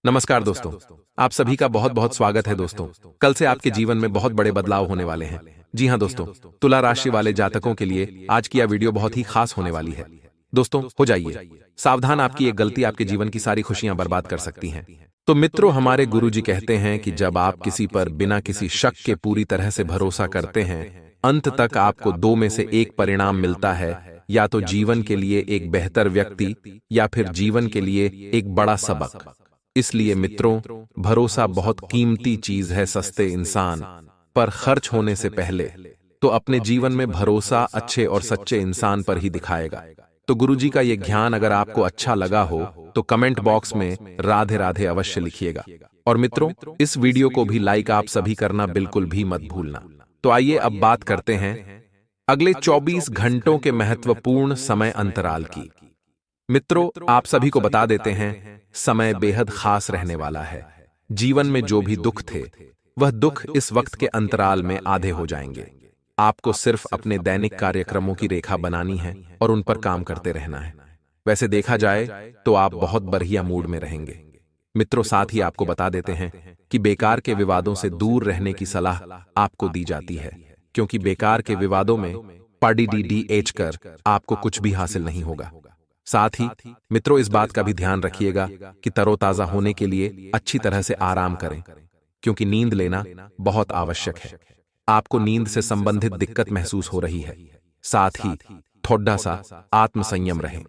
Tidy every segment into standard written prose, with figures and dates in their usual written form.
नमस्कार दोस्तों। आप सभी का बहुत बहुत स्वागत है दोस्तों। कल से आपके जीवन में बहुत बड़े बदलाव होने वाले हैं। जी हाँ दोस्तों, तुला राशि वाले जातकों के लिए आज की यह वीडियो बहुत ही खास होने वाली है। दोस्तों हो जाइए सावधान, आपकी एक गलती आपके जीवन की सारी खुशियां बर्बाद कर सकती है। तो मित्रों, हमारे गुरुजी कहते हैं कि जब आप किसी पर बिना किसी शक के पूरी तरह से भरोसा करते हैं, अंत तक आपको दो में से एक परिणाम मिलता है, या तो जीवन के लिए एक बेहतर व्यक्ति या फिर जीवन के लिए एक बड़ा सबक। इसलिए मित्रों, भरोसा बहुत कीमती चीज है। सस्ते इंसान पर खर्च होने से पहले तो अपने जीवन में भरोसा अच्छे और सच्चे इंसान पर ही दिखाएगा। तो गुरुजी का यह ज्ञान अगर आपको अच्छा लगा हो तो कमेंट बॉक्स में राधे राधे अवश्य लिखिएगा। और मित्रों, इस वीडियो को भी लाइक आप सभी करना बिल्कुल भी मत भूलना। तो आइए अब बात करते हैं अगले 24 घंटों के महत्वपूर्ण समय अंतराल की। मित्रों, आप सभी को बता देते हैं, समय बेहद खास रहने वाला है। जीवन में जो भी दुख थे, वह दुख इस वक्त के अंतराल में आधे हो जाएंगे। आपको सिर्फ अपने दैनिक कार्यक्रमों की रेखा बनानी है और उन पर काम करते रहना है। वैसे देखा जाए तो आप बहुत बढ़िया मूड में रहेंगे। मित्रों, साथ ही आपको बता देते हैं कि बेकार के विवादों से दूर रहने की सलाह आपको दी जाती है, क्योंकि बेकार के विवादों में पढ़ कर आपको कुछ भी हासिल नहीं होगा। साथ ही मित्रों, इस बात का भी ध्यान रखिएगा कि तरोताजा होने के लिए अच्छी तरह से आराम करें, क्योंकि नींद लेना बहुत आवश्यक है। आपको नींद से संबंधित दिक्कत महसूस हो रही है। साथ ही थोड़ा सा आत्मसंयम रहें।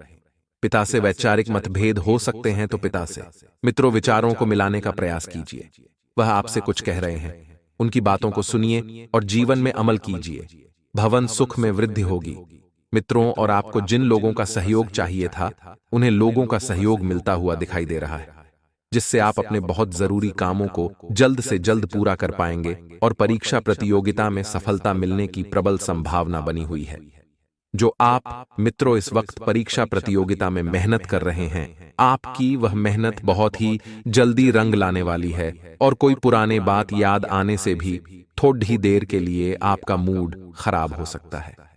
पिता से वैचारिक मतभेद हो सकते हैं, तो पिता से मित्रों विचारों को मिलाने का प्रयास कीजिए। वह आपसे कुछ कह रहे हैं, उनकी बातों को सुनिए और जीवन में अमल कीजिए। भवन सुख में वृद्धि होगी। मित्रों, और आपको जिन लोगों का सहयोग चाहिए था, उन्हें लोगों का सहयोग मिलता हुआ दिखाई दे रहा है, जिससे आप अपने बहुत जरूरी कामों को जल्द से जल्द पूरा कर पाएंगे और परीक्षा प्रतियोगिता में सफलता मिलने की प्रबल संभावना बनी हुई है। जो आप मित्रों इस वक्त परीक्षा प्रतियोगिता में मेहनत कर रहे हैं, आपकी वह मेहनत बहुत ही जल्दी रंग लाने वाली है, और कोई पुराने बात याद आने से भी थोड़ी देर के लिए आपका मूड खराब हो सकता है।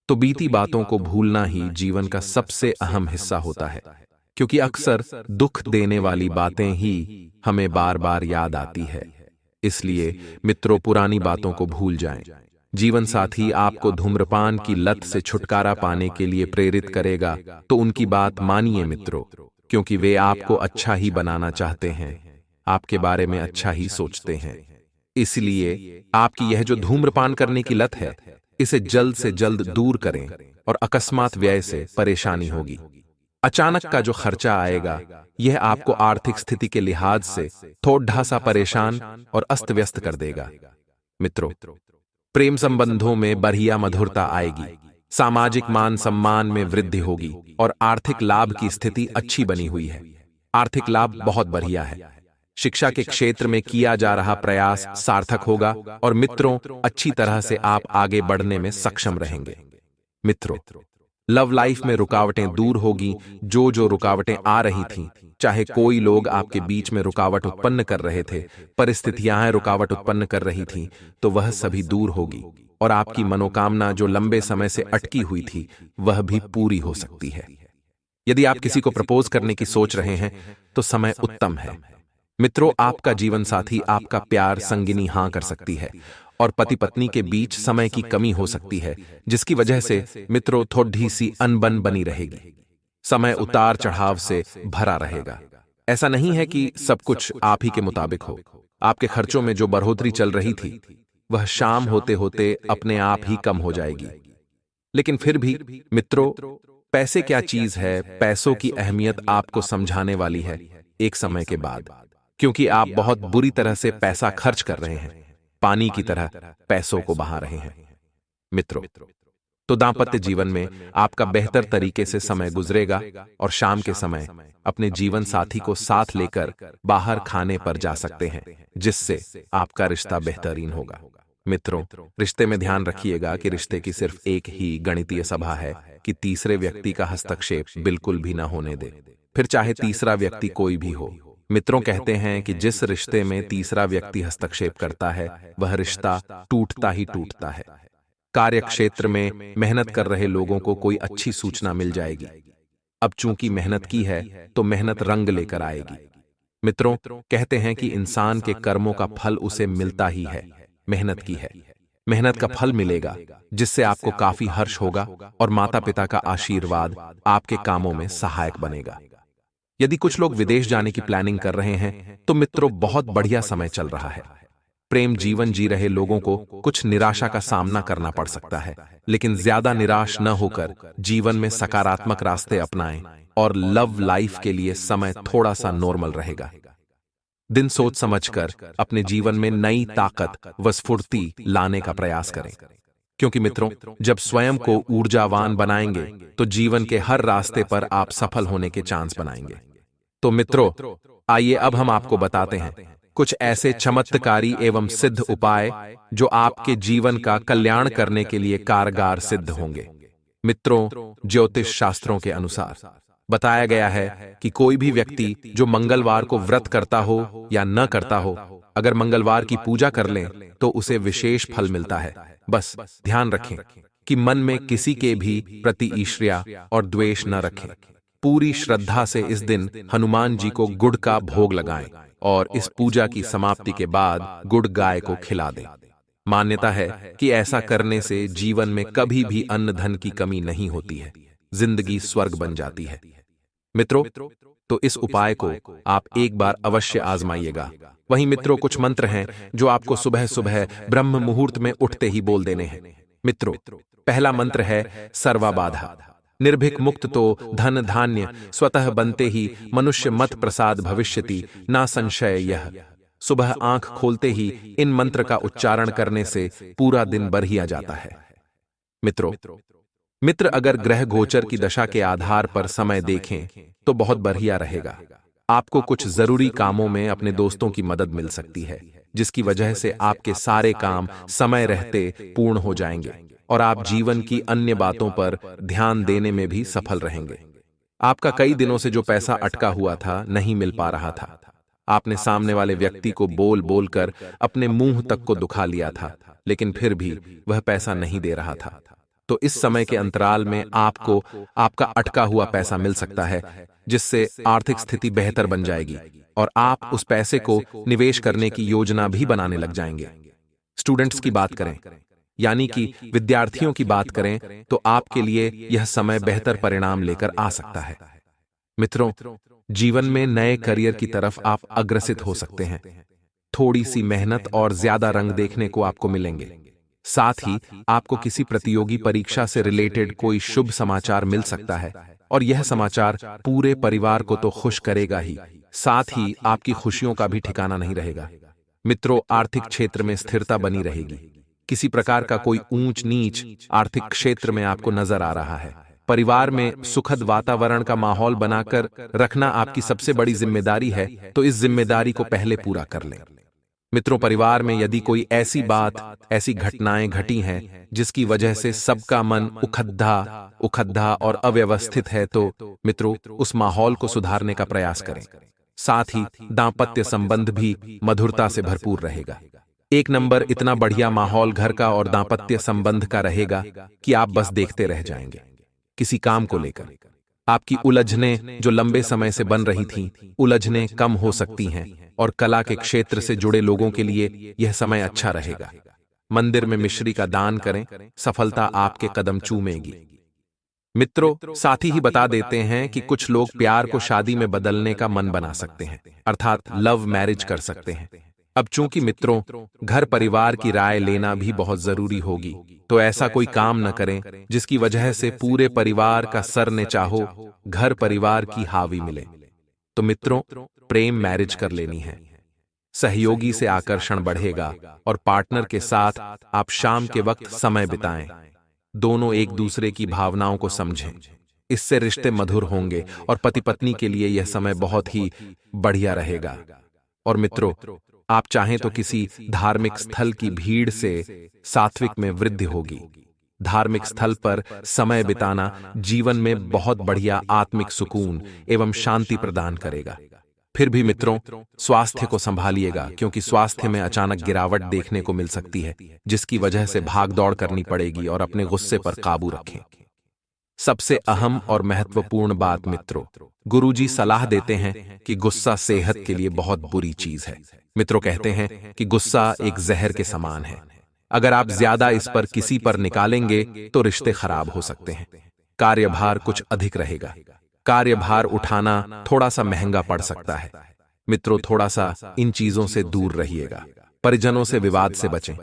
तो बीती बातों को भूलना ही जीवन का सबसे अहम हिस्सा होता है, क्योंकि अक्सर दुख देने वाली बातें ही हमें बार बार याद आती है। इसलिए मित्रों, पुरानी बातों को भूल जाएं। जीवन साथी आपको धूम्रपान की लत से छुटकारा पाने के लिए प्रेरित करेगा, तो उनकी बात मानिए मित्रों, क्योंकि वे आपको अच्छा ही बनाना चाहते हैं, आपके बारे में अच्छा ही सोचते हैं। इसलिए आपकी यह जो धूम्रपान करने की लत है, इसे जल्द से जल्द दूर करें, और अकस्मात व्यय से परेशानी होगी। अचानक का जो खर्चा आएगा, यह आपको आर्थिक स्थिति के लिहाज से थोड़ा सा परेशान और अस्त व्यस्त कर देगा। मित्रों, प्रेम संबंधों में बढ़िया मधुरता आएगी, सामाजिक मान सम्मान में वृद्धि होगी, और आर्थिक लाभ की स्थिति अच्छी बनी हुई है। आर्थिक लाभ बहुत बढ़िया है। शिक्षा के क्षेत्र में किया जा रहा प्रयास सार्थक होगा, और मित्रों अच्छी तरह से आप आगे बढ़ने में सक्षम रहेंगे। मित्रों, लव लाइफ में रुकावटें दूर होगी। जो रुकावटें आ रही थीं, चाहे कोई लोग आपके बीच में रुकावट उत्पन्न कर रहे थे, परिस्थितियां रुकावट उत्पन्न कर रही थीं, तो वह सभी दूर होगी, और आपकी मनोकामना जो लंबे समय से अटकी हुई थी, वह भी पूरी हो सकती है। यदि आप किसी को प्रपोज करने की सोच रहे हैं, तो समय उत्तम है। मित्रों, आपका जीवन साथी आपका प्यार संगिनी हां कर सकती है, और पति पत्नी के बीच समय की कमी हो सकती है, जिसकी वजह से मित्रों थोड़ी सी अनबन बनी रहेगी। समय उतार चढ़ाव से भरा रहेगा। ऐसा नहीं है कि सब कुछ आप ही के मुताबिक हो। आपके खर्चों में जो बढ़ोतरी चल रही थी, वह शाम होते होते अपने आप ही कम हो जाएगी। लेकिन फिर भी मित्रों, पैसे क्या चीज है, पैसों की अहमियत आपको समझाने वाली है एक समय के बाद, क्योंकि आप बहुत बुरी तरह से पैसा खर्च कर रहे हैं, पानी की तरह पैसों को बहा रहे हैं। मित्रों, तो दांपत्य जीवन में आपका बेहतर तरीके से समय गुजरेगा, और शाम के समय अपने जीवन साथी को साथ लेकर बाहर खाने पर जा सकते हैं, जिससे आपका रिश्ता बेहतरीन होगा। मित्रों, रिश्ते में ध्यान रखिएगा कि रिश्ते की सिर्फ एक ही गणितीय सभा है कि तीसरे व्यक्ति का हस्तक्षेप बिल्कुल भी ना होने दे, फिर चाहे तीसरा व्यक्ति कोई भी हो। मित्रों कहते हैं कि जिस रिश्ते में तीसरा व्यक्ति हस्तक्षेप करता है, वह रिश्ता टूटता ही टूटता है। कार्य क्षेत्र में मेहनत कर रहे लोगों को कोई अच्छी सूचना मिल जाएगी। अब चूंकि मेहनत की है, तो मेहनत रंग लेकर आएगी। मित्रों, कहते हैं कि इंसान के कर्मों का फल उसे मिलता ही है, मेहनत की है। मेहनत का फल मिलेगा, जिससे आपको काफी हर्ष होगा और माता पिता का आशीर्वाद आपके कामों में सहायक बनेगा। यदि कुछ लोग विदेश जाने की प्लानिंग कर रहे हैं, तो मित्रों बहुत बढ़िया समय चल रहा है। प्रेम जीवन जी रहे लोगों को कुछ निराशा का सामना करना पड़ सकता है, लेकिन ज्यादा निराश न होकर जीवन में सकारात्मक रास्ते अपनाएं और लव लाइफ के लिए समय थोड़ा सा नॉर्मल रहेगा। दिन सोच समझकर अपने जीवन में नई ताकत व स्फूर्ति लाने का प्रयास करें, क्योंकि मित्रों, जब स्वयं को ऊर्जावान बनाएंगे तो जीवन के हर रास्ते पर आप सफल होने के चांस बनाएंगे। तो मित्रों, आइए अब हम आपको बताते हैं कुछ ऐसे चमत्कारी एवं सिद्ध उपाय जो आपके जीवन का कल्याण करने के लिए कारगर सिद्ध होंगे। मित्रों, ज्योतिष शास्त्रों के अनुसार बताया गया है कि कोई भी व्यक्ति जो मंगलवार को व्रत करता हो या न करता हो, अगर मंगलवार की पूजा कर ले तो उसे विशेष फल मिलता है। बस ध्यान रखें कि मन में किसी के भी प्रति ईर्ष्या और द्वेष न रखें। पूरी श्रद्धा से इस दिन हनुमान जी को गुड़ का भोग लगाएं और इस पूजा की समाप्ति के बाद गुड़ गाय को खिला दें। मान्यता है कि ऐसा करने से जीवन में कभी भी अन्न धन की कमी नहीं होती है, जिंदगी स्वर्ग बन जाती है। मित्रों, तो इस उपाय को आप एक बार अवश्य आजमाइएगा। वहीं मित्रों, कुछ मंत्र हैं जो आपको सुबह सुबह ब्रह्म मुहूर्त में उठते ही बोल देने हैं। मित्रों, पहला मंत्र है सर्वाबाधा। निर्भीक मुक्त तो धन धान्य स्वतः बनते ही मनुष्य मत प्रसाद भविष्यति ना संशय यह। सुबह आंख खोलते ही इन मंत्र का उच्चारण करने से पूरा दिन बढ़िया जाता है। मित्र अगर ग्रह गोचर की दशा के आधार पर समय देखें तो बहुत बढ़िया रहेगा। आपको कुछ जरूरी कामों में अपने दोस्तों की मदद मिल सकती है, जिसकी वजह से आपके सारे काम समय रहते पूर्ण हो जाएंगे और आप जीवन की अन्य बातों पर ध्यान देने में भी सफल रहेंगे। आपका कई दिनों से जो पैसा अटका हुआ था, नहीं मिल पा रहा था। आपने सामने वाले व्यक्ति को बोल बोल कर अपने मुंह तक को दुखा लिया था, लेकिन फिर भी वह पैसा नहीं दे रहा था। तो इस समय के अंतराल में आपको आपका अटका हुआ पैसा मिल सकता है, जिससे आर्थिक स्थिति बेहतर बन जाएगी और आप उस पैसे को निवेश करने की योजना भी बनाने लग जाएंगे। स्टूडेंट्स की बात करें, यानी कि विद्यार्थियों की बात करें, तो आपके लिए यह समय बेहतर परिणाम लेकर आ सकता है। मित्रों, जीवन में नए करियर की तरफ आप अग्रसित हो सकते हैं। थोड़ी सी मेहनत और ज्यादा रंग देखने को आपको मिलेंगे। साथ ही आपको किसी प्रतियोगी परीक्षा से रिलेटेड कोई शुभ समाचार मिल सकता है और यह समाचार पूरे परिवार को तो खुश करेगा ही, साथ ही आपकी खुशियों का भी ठिकाना नहीं रहेगा। मित्रों, आर्थिक क्षेत्र में स्थिरता बनी रहेगी। किसी प्रकार का कोई ऊंच नीच आर्थिक क्षेत्र में आपको नजर आ रहा है। परिवार में सुखद वातावरण का माहौल बनाकर रखना आपकी सबसे बड़ी जिम्मेदारी है, तो इस जिम्मेदारी को पहले पूरा कर लें। मित्रों, परिवार में यदि कोई ऐसी बात, ऐसी घटनाएं घटी हैं जिसकी वजह से सबका मन उखद्दा और अव्यवस्थित है, तो मित्रों उस माहौल को सुधारने का प्रयास करें। साथ ही दांपत्य संबंध भी मधुरता से भरपूर रहेगा। एक नंबर इतना बढ़िया माहौल घर का और दांपत्य संबंध का रहेगा कि आप बस देखते रह जाएंगे। किसी काम को लेकर आपकी उलझनें जो लंबे समय से बन रही थीं, उलझनें कम हो सकती हैं और कला के क्षेत्र से जुड़े लोगों के लिए यह समय अच्छा रहेगा। मंदिर में मिश्री का दान करें, सफलता आपके कदम चूमेगी। मित्रों, साथ ही बता देते हैं कि कुछ लोग प्यार को शादी में बदलने का मन बना सकते हैं, अर्थात लव मैरिज कर सकते हैं। अब चूंकि मित्रों घर परिवार की राय लेना भी बहुत जरूरी होगी, तो ऐसा कोई काम न करें जिसकी वजह से पूरे परिवार का सर ने चाहो घर परिवार की हावी मिले। तो मित्रों, प्रेम मैरिज कर लेनी है। सहयोगी से आकर्षण बढ़ेगा और पार्टनर के साथ आप शाम के वक्त समय बिताएं। दोनों एक दूसरे की भावनाओं को समझें। इससे रिश्ते मधुर होंगे और पति पत्नी के लिए यह समय बहुत ही बढ़िया रहेगा। और मित्रों, आप चाहें तो किसी धार्मिक स्थल की भीड़ से सात्विक में वृद्धि होगी। धार्मिक स्थल पर समय बिताना जीवन में बहुत बढ़िया आत्मिक सुकून एवं शांति प्रदान करेगा। फिर भी मित्रों, स्वास्थ्य को संभालिएगा, क्योंकि स्वास्थ्य में अचानक गिरावट देखने को मिल सकती है, जिसकी वजह से भाग दौड़ करनी पड़ेगी और अपने गुस्से पर काबू रखें। सबसे अहम और महत्वपूर्ण बात मित्रों, गुरुजी सलाह देते हैं कि गुस्सा सेहत के लिए बहुत बुरी चीज है। मित्रों कहते हैं कि गुस्सा एक जहर के समान है। अगर आप ज्यादा इस पर किसी पर निकालेंगे तो रिश्ते खराब हो सकते हैं, कार्यभार कुछ अधिक रहेगा, कार्यभार उठाना थोड़ा सा महंगा पड़ सकता है। मित्रों थोड़ा सा इन चीजों से दूर रहिएगा। परिजनों से विवाद से बचें।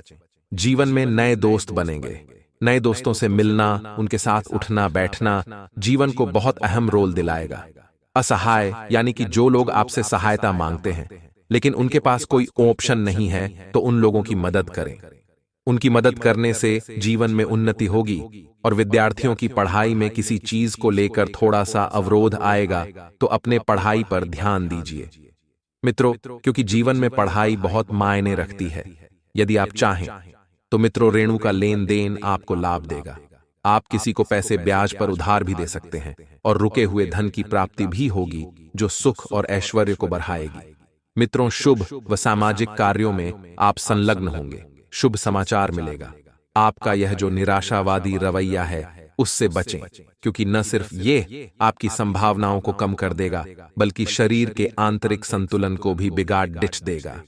जीवन में नए दोस्त बनेंगे। नए दोस्तों से मिलना, उनके साथ उठना बैठना जीवन को बहुत अहम रोल दिलाएगा। असहाय यानी कि जो लोग आपसे सहायता मांगते हैं लेकिन उनके पास कोई ऑप्शन नहीं है, तो उन लोगों की मदद करें। उनकी मदद करने से जीवन में उन्नति होगी। और विद्यार्थियों की पढ़ाई में किसी चीज को लेकर थोड़ा सा अवरोध आएगा तो अपने पढ़ाई पर ध्यान दीजिए मित्रों, क्योंकि जीवन में पढ़ाई बहुत मायने रखती है। यदि आप चाहें तो मित्रों ऋणों का लेन देन आपको लाभ देगा। आप किसी को पैसे ब्याज पर उधार भी दे सकते हैं और रुके हुए धन की प्राप्ति भी होगी जो सुख और ऐश्वर्य को बढ़ाएगी। मित्रों शुभ व सामाजिक कार्यों में आप संलग्न होंगे, शुभ समाचार मिलेगा। आपका यह जो निराशावादी रवैया है उससे बचें, क्योंकि न सिर्फ ये आपकी संभावनाओं को कम कर देगा बल्कि शरीर के आंतरिक संतुलन को भी बिगाड़ डिच देगा।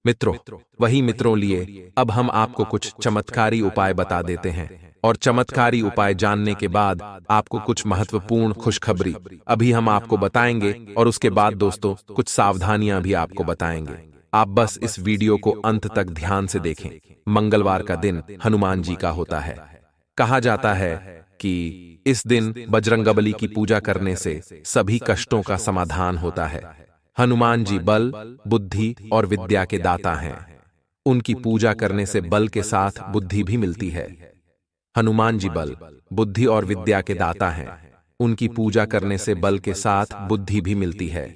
मित्रों वही मित्रों लिए अब हम आपको कुछ चमत्कारी उपाय बता देते हैं, और चमत्कारी उपाय जानने के बाद आपको कुछ महत्वपूर्ण खुशखबरी अभी हम आपको बताएंगे, और उसके बाद दोस्तों कुछ सावधानियां भी आपको बताएंगे। आप बस इस वीडियो को अंत तक ध्यान से देखें। मंगलवार का दिन हनुमान जी का होता है। कहा जाता है कि इस दिन बजरंगबली की पूजा करने से सभी कष्टों का समाधान होता है। हनुमान जी बल, बुद्धि और विद्या के दाता हैं। उनकी पूजा करने से बल के साथ बुद्धि भी मिलती है। हनुमान जी बल, बुद्धि और विद्या के दाता हैं। उनकी पूजा करने से बल के साथ बुद्धि भी मिलती है।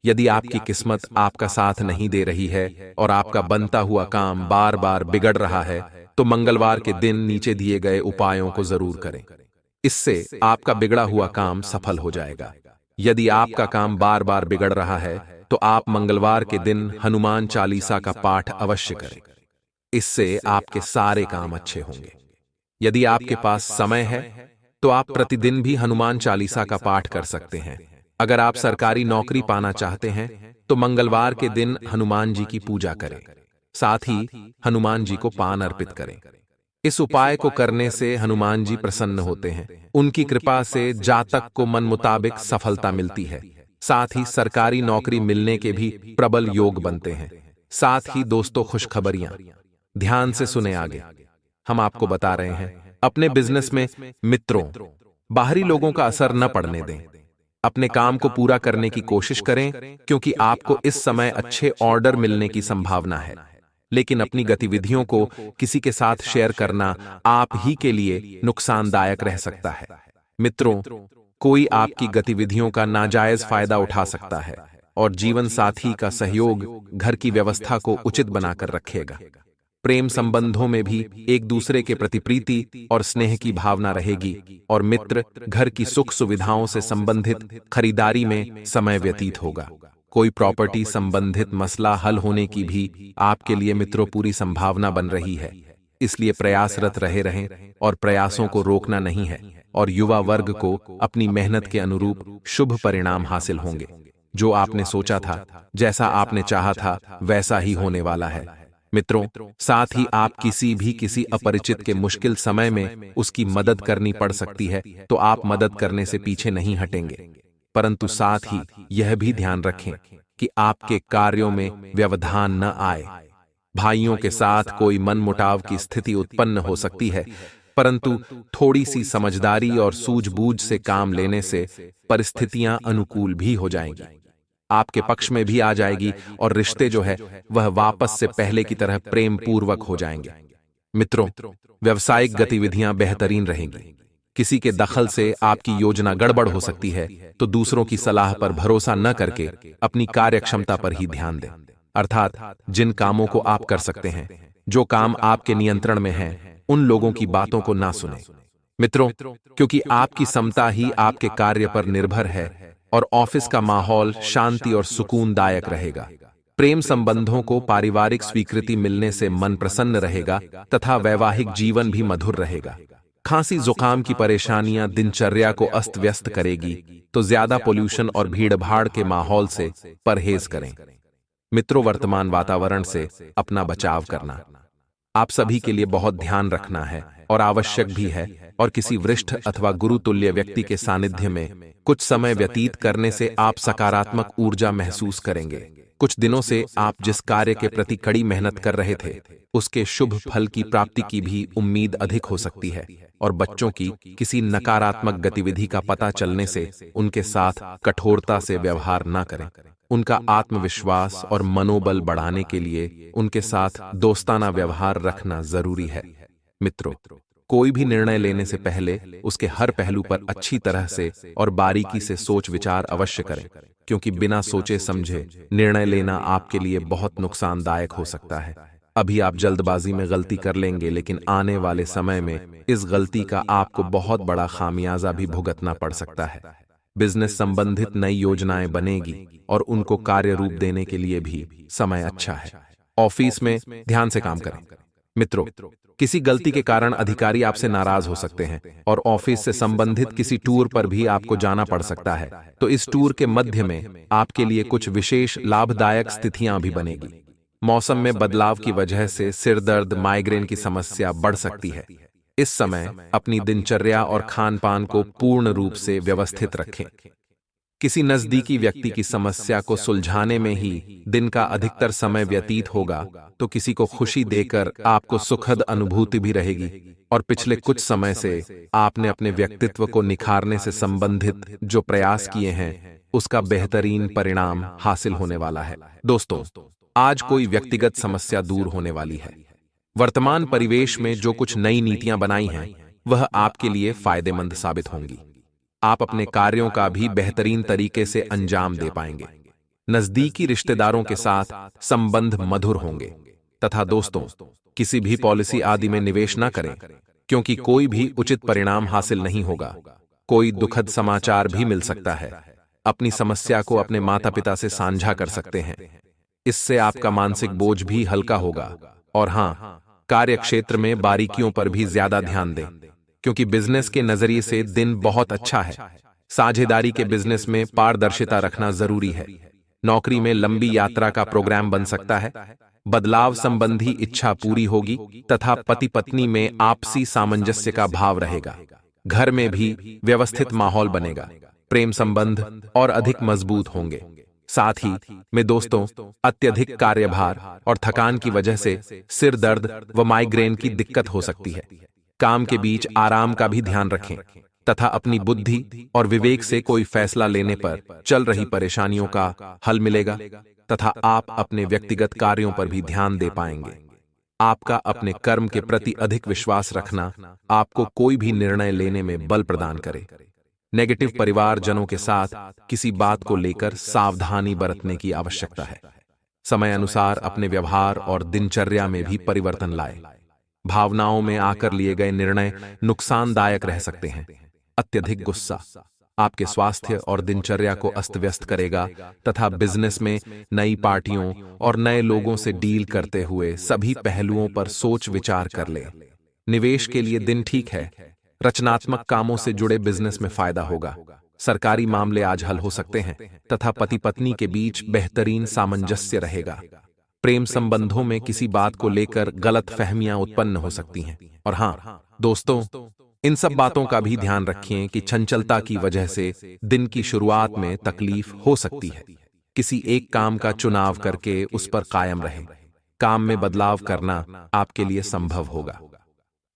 यदि आपकी किस्मत आपका साथ नहीं दे रही है और आपका बनता हुआ काम बार बार बिगड़ रहा है, तो मंगलवार के दिन नीचे दिए गए उपायों को जरूर करें। इससे आपका बिगड़ा हुआ काम सफल हो जाएगा। यदि आपका काम बार बार बिगड़ रहा है तो आप मंगलवार के दिन हनुमान चालीसा का पाठ अवश्य करें। इससे आपके सारे काम अच्छे होंगे। यदि आपके पास समय है तो आप प्रतिदिन भी हनुमान चालीसा का पाठ कर सकते हैं। अगर आप सरकारी नौकरी पाना चाहते हैं तो मंगलवार के दिन हनुमान जी की पूजा करें, साथ ही हनुमान जी को पान अर्पित करें। इस उपाय को करने से हनुमान जी प्रसन्न होते हैं। उनकी कृपा से जातक को मन मुताबिक सफलता मिलती है। साथ ही सरकारी नौकरी मिलने के भी प्रबल योग बनते हैं। साथ ही दोस्तों खुशखबरियां ध्यान से सुने आगे। हम आपको बता रहे हैं अपने बिजनेस में मित्रों बाहरी लोगों का असर न पड़ने दें। अपने काम को पूरा करने की कोशिश करें, क्योंकि आपको इस समय अच्छे ऑर्डर मिलने की संभावना है। लेकिन अपनी गतिविधियों को किसी के साथ शेयर करना आप ही के लिए नुकसानदायक रह सकता है। मित्रों कोई आपकी गतिविधियों का नाजायज फायदा उठा सकता है और जीवन साथी का सहयोग घर की व्यवस्था को उचित बनाकर रखेगा। प्रेम संबंधों में भी एक दूसरे के प्रति प्रीति और स्नेह की भावना रहेगी, और मित्र घर की सुख सुविधाओं से संबंधित खरीदारी में समय व्यतीत होगा। कोई प्रॉपर्टी संबंधित मसला हल होने की भी आपके लिए मित्रों पूरी संभावना बन रही है। इसलिए प्रयासरत रहें और प्रयासों को रोकना नहीं है, और युवा वर्ग को अपनी मेहनत के अनुरूप शुभ परिणाम हासिल होंगे। जो आपने सोचा था, जैसा आपने चाहा था, वैसा ही होने वाला है। मित्रों साथ ही आप किसी अपरिचित के मुश्किल समय में उसकी मदद करनी पड़ सकती है, तो आप मदद करने से पीछे नहीं हटेंगे। परंतु साथ ही यह भी ध्यान रखें कि आपके कार्यों में व्यवधान न आए। भाइयों के साथ कोई मनमुटाव की स्थिति उत्पन्न हो सकती है, परंतु थोड़ी सी समझदारी और सूझबूझ से काम लेने से परिस्थितियां अनुकूल भी हो जाएंगी, आपके पक्ष में भी आ जाएगी, और रिश्ते जो है वह वापस से पहले की तरह प्रेम पूर्वक हो जाएंगे। मित्रों व्यावसायिक गतिविधियां बेहतरीन रहेंगी। किसी के दखल से आपकी योजना गड़बड़ हो सकती है, तो दूसरों की सलाह पर भरोसा न करके अपनी कार्यक्षमता पर ही ध्यान दें। अर्थात जिन कामों को आप कर सकते हैं, जो काम आपके नियंत्रण में है, उन लोगों की बातों को ना सुने। मित्रों क्योंकि आपकी समता ही आपके कार्य पर निर्भर है, और ऑफिस का माहौल शांति और सुकूनदायक रहेगा। प्रेम संबंधों को पारिवारिक स्वीकृति मिलने से मन प्रसन्न रहेगा तथा वैवाहिक जीवन भी मधुर रहेगा। खांसी जुकाम की परेशानियां दिनचर्या को अस्त व्यस्त करेगी, तो ज्यादा पोल्यूशन और भीड़ भाड़ के माहौल से परहेज करें। मित्रों, वर्तमान वातावरण से अपना बचाव करना आप सभी के लिए बहुत ध्यान रखना है और आवश्यक भी है, और किसी वरिष्ठ अथवा गुरुतुल्य व्यक्ति के सानिध्य में कुछ समय व्यतीत करने से आप सकारात्मक ऊर्जा महसूस करेंगे। कुछ दिनों से आप जिस कार्य के प्रति कड़ी मेहनत कर रहे थे, उसके शुभ फल की प्राप्ति की भी उम्मीद अधिक हो सकती है। और बच्चों की किसी नकारात्मक गतिविधि का पता चलने से उनके साथ कठोरता से व्यवहार न करें। उनका आत्मविश्वास और मनोबल बढ़ाने के लिए उनके साथ दोस्ताना व्यवहार रखना जरूरी है। मित्रों, कोई भी निर्णय लेने से पहले उसके हर पहलू पर अच्छी तरह से और बारीकी से सोच विचार अवश्य करें, क्योंकि बिना सोचे समझे निर्णय लेना आपके लिए बहुत नुकसानदायक हो सकता है। अभी आप जल्दबाजी में गलती कर लेंगे, लेकिन आने वाले समय में इस गलती का आपको बहुत बड़ा खामियाजा भी भुगतना पड़ सकता है। बिजनेस संबंधित नई योजनाएं बनेगी और उनको कार्य रूप देने के लिए भी समय अच्छा है। ऑफिस में ध्यान से काम करें। मित्रों, किसी गलती के कारण अधिकारी आपसे नाराज हो सकते हैं और ऑफिस से संबंधित किसी टूर पर भी आपको जाना पड़ सकता है। तो इस टूर के मध्य में आपके लिए कुछ विशेष लाभदायक स्थितियां भी बनेगी। मौसम में बदलाव की वजह से सिर दर्द, माइग्रेन की समस्या बढ़ सकती है। इस समय अपनी दिनचर्या और खान पान को पूर्ण रूप से व्यवस्थित रखें। किसी नजदीकी व्यक्ति की समस्या को सुलझाने में ही दिन का अधिकतर समय व्यतीत होगा, तो किसी को खुशी देकर आपको सुखद अनुभूति भी रहेगी। और पिछले कुछ समय से आपने अपने व्यक्तित्व को निखारने से संबंधित जो प्रयास किए हैं, उसका बेहतरीन परिणाम हासिल होने वाला है। दोस्तों, आज कोई व्यक्तिगत समस्या दूर होने वाली है। वर्तमान परिवेश में जो कुछ नई नीतियां बनाई हैं, वह आपके लिए फायदेमंद साबित होंगी। आप अपने कार्यों का भी बेहतरीन तरीके से अंजाम दे पाएंगे। नजदीकी रिश्तेदारों के साथ संबंध मधुर होंगे। तथा दोस्तों, किसी भी पॉलिसी आदि में निवेश न करें, क्योंकि कोई भी उचित परिणाम हासिल नहीं होगा। कोई दुखद समाचार भी मिल सकता है। अपनी समस्या को अपने माता पिता से साझा कर सकते हैं। इससे आपका मानसिक बोझ भी हल्का होगा। और हाँ, कार्य क्षेत्र में बारीकियों पर भी ज्यादा ध्यान दें, क्योंकि बिजनेस के नजरिए से दिन बहुत अच्छा है। साझेदारी के बिजनेस में पारदर्शिता रखना जरूरी है। नौकरी में लंबी यात्रा का प्रोग्राम बन सकता है। बदलाव संबंधी इच्छा पूरी होगी तथा पति पत्नी में आपसी सामंजस्य का भाव रहेगा। घर में भी व्यवस्थित माहौल बनेगा। प्रेम संबंध और अधिक मजबूत होंगे। साथ ही में दोस्तों, अत्यधिक कार्यभार और थकान की वजह से सिर दर्द व माइग्रेन की दिक्कत हो सकती है। काम के बीच आराम का भी ध्यान रखें तथा अपनी बुद्धि और विवेक से कोई फैसला लेने पर चल रही परेशानियों का हल मिलेगा तथा आप अपने व्यक्तिगत कार्यों पर भी ध्यान दे पाएंगे। आपका अपने कर्म के प्रति अधिक विश्वास रखना आपको कोई भी निर्णय लेने में बल प्रदान करे। नेगेटिव परिवारजनों के साथ किसी बात को लेकर सावधानी बरतने की आवश्यकता है। समय अनुसार अपने व्यवहार और दिनचर्या में भी परिवर्तन लाए। भावनाओं में आकर लिए गए निर्णय नुकसानदायक रह सकते हैं। अत्यधिक गुस्सा आपके स्वास्थ्य और दिनचर्या को अस्त व्यस्त करेगा तथा बिजनेस में नई पार्टियों और नए लोगों से डील करते हुए सभी पहलुओं पर सोच विचार कर ले। निवेश के लिए दिन ठीक है। रचनात्मक कामों से जुड़े बिजनेस में फायदा होगा। सरकारी मामले आज हल हो सकते हैं तथा पति पत्नी के बीच बेहतरीन सामंजस्य रहेगा। प्रेम संबंधों में किसी बात को लेकर गलत फहमियां उत्पन्न हो सकती हैं। और हाँ दोस्तों, इन सब बातों का भी ध्यान रखें कि चंचलता की वजह से दिन की शुरुआत में तकलीफ हो सकती है। किसी एक काम का चुनाव करके उस पर कायम रहें। काम में बदलाव करना आपके लिए संभव होगा।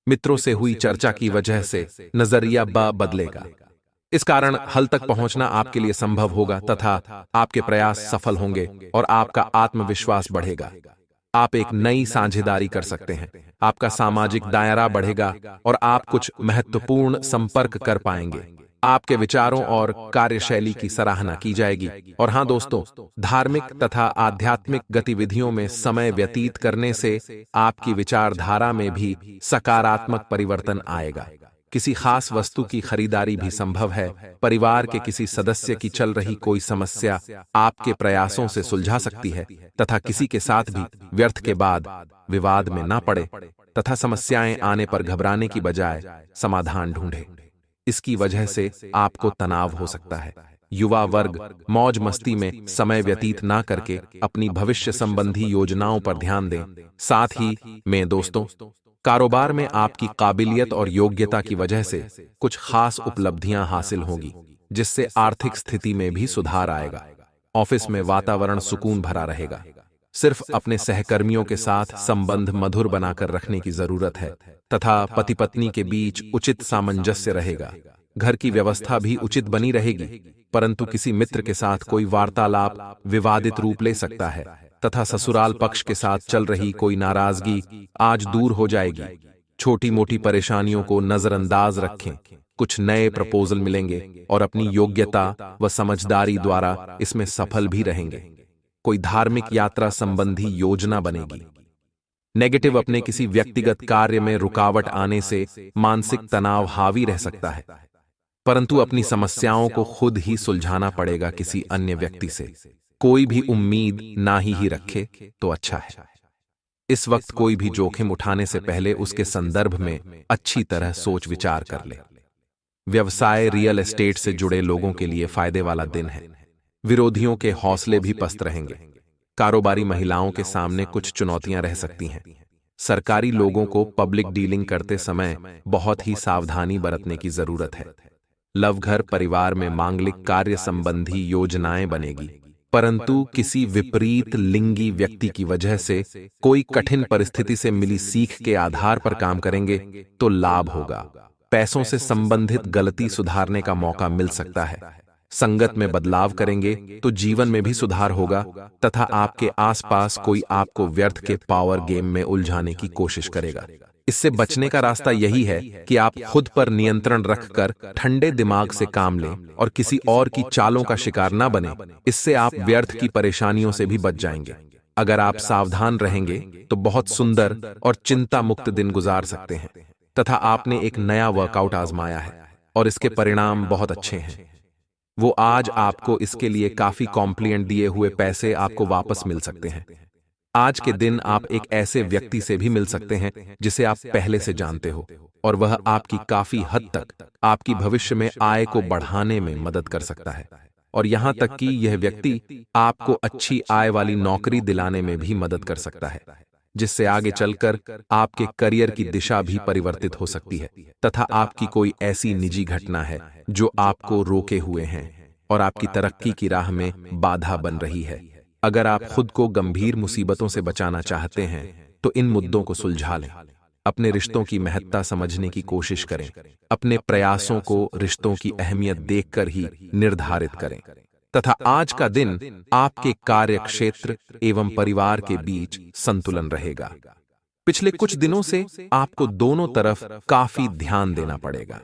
मित्रों से हुई चर्चा की वजह से नजरिया बदलेगा। इस कारण हल तक पहुंचना आपके लिए संभव होगा तथा आपके प्रयास सफल होंगे और आपका आत्मविश्वास बढ़ेगा। आप एक नई साझेदारी कर सकते हैं। आपका सामाजिक दायरा बढ़ेगा और आप कुछ महत्वपूर्ण संपर्क कर पाएंगे। आपके विचारों और कार्यशैली की सराहना की जाएगी। और हाँ दोस्तों, धार्मिक तथा आध्यात्मिक गतिविधियों में समय व्यतीत करने से आपकी विचारधारा में भी सकारात्मक परिवर्तन आएगा। किसी खास वस्तु की खरीदारी भी संभव है। परिवार के किसी सदस्य की चल रही कोई समस्या आपके प्रयासों से सुलझा सकती है तथा किसी के साथ भी व्यर्थ के बाद विवाद में ना पड़े तथा समस्याएं आने पर घबराने की बजाय समाधान ढूंढे। इसकी वजह से आपको तनाव हो सकता है। युवा वर्ग मौज मस्ती में समय व्यतीत ना करके अपनी भविष्य संबंधी योजनाओं पर ध्यान दें। साथ ही में दोस्तों, कारोबार में आपकी काबिलियत और योग्यता की वजह से कुछ खास उपलब्धियां हासिल होंगी, जिससे आर्थिक स्थिति में भी सुधार आएगा। ऑफिस में वातावरण सुकून भरा रहेगा। सिर्फ अपने सहकर्मियों के साथ संबंध मधुर बनाकर रखने की जरूरत है तथा पति पत्नी के बीच उचित सामंजस्य रहेगा। घर की व्यवस्था भी उचित बनी रहेगी, परंतु किसी मित्र के साथ कोई वार्तालाप विवादित रूप ले सकता है तथा ससुराल पक्ष के साथ चल रही कोई नाराजगी आज दूर हो जाएगी। छोटी मोटी परेशानियों को नजरअंदाज रखें। कुछ नए प्रपोजल मिलेंगे और अपनी योग्यता व समझदारी द्वारा इसमें सफल भी रहेंगे। कोई धार्मिक यात्रा संबंधी योजना बनेगी। नेगेटिव अपने किसी व्यक्तिगत कार्य में रुकावट आने से मानसिक तनाव हावी रह सकता है, परंतु अपनी समस्याओं को खुद ही सुलझाना पड़ेगा किसी अन्य व्यक्ति से। कोई भी उम्मीद ना ही रखे तो अच्छा है। इस वक्त कोई भी जोखिम उठाने से पहले उसके संदर्भ में अच्छी तरह सोच विचार कर ले। व्यवसाय रियल एस्टेट से जुड़े लोगों के लिए फायदे वाला दिन है। विरोधियों के हौसले भी पस्त रहेंगे। कारोबारी महिलाओं के सामने कुछ चुनौतियां रह सकती हैं। सरकारी लोगों को पब्लिक डीलिंग करते समय बहुत ही सावधानी बरतने की जरूरत है। लवघर परिवार में मांगलिक कार्य संबंधी योजनाएं बनेगी, परंतु किसी विपरीत लिंगी व्यक्ति की वजह से कोई कठिन परिस्थिति से मिली सीख के आधार पर काम करेंगे तो लाभ होगा। पैसों से संबंधित गलती सुधारने का मौका मिल सकता है। संगत में बदलाव करेंगे तो जीवन में भी सुधार होगा तथा आपके आसपास कोई आपको व्यर्थ के पावर गेम में उलझाने की कोशिश करेगा। इससे बचने का रास्ता यही है कि आप खुद पर नियंत्रण रखकर ठंडे दिमाग से काम लें और किसी और की चालों का शिकार न बने। इससे आप व्यर्थ की परेशानियों से भी बच जाएंगे। अगर आप सावधान रहेंगे तो बहुत सुंदर और चिंता मुक्त दिन गुजार सकते हैं तथा आपने एक नया वर्कआउट आजमाया है और इसके परिणाम बहुत अच्छे हैं। वो आज आपको इसके लिए काफी कॉम्प्लीमेंट दिए हुए पैसे आपको वापस मिल सकते हैं। आज के दिन आप एक ऐसे व्यक्ति से भी मिल सकते हैं जिसे आप पहले से जानते हो और वह आपकी काफी हद तक आपकी भविष्य में आय को बढ़ाने में मदद कर सकता है और यहां तक कि यह व्यक्ति आपको अच्छी आय वाली नौकरी दिलाने में भी मदद कर सकता है, जिससे आगे चलकर आपके करियर की दिशा भी परिवर्तित हो सकती है तथा आपकी कोई ऐसी निजी घटना है जो आपको रोके हुए हैं और आपकी तरक्की की राह में बाधा बन रही है। अगर आप खुद को गंभीर मुसीबतों से बचाना चाहते हैं तो इन मुद्दों को सुलझा लें। अपने रिश्तों की महत्ता समझने की कोशिश करें। अपने प्रयासों को रिश्तों की अहमियत देखकर ही निर्धारित करें तथा आज का दिन आपके कार्य क्षेत्र एवं परिवार के बीच संतुलन रहेगा। पिछले कुछ दिनों से आपको दोनों तरफ काफी ध्यान देना पड़ेगा।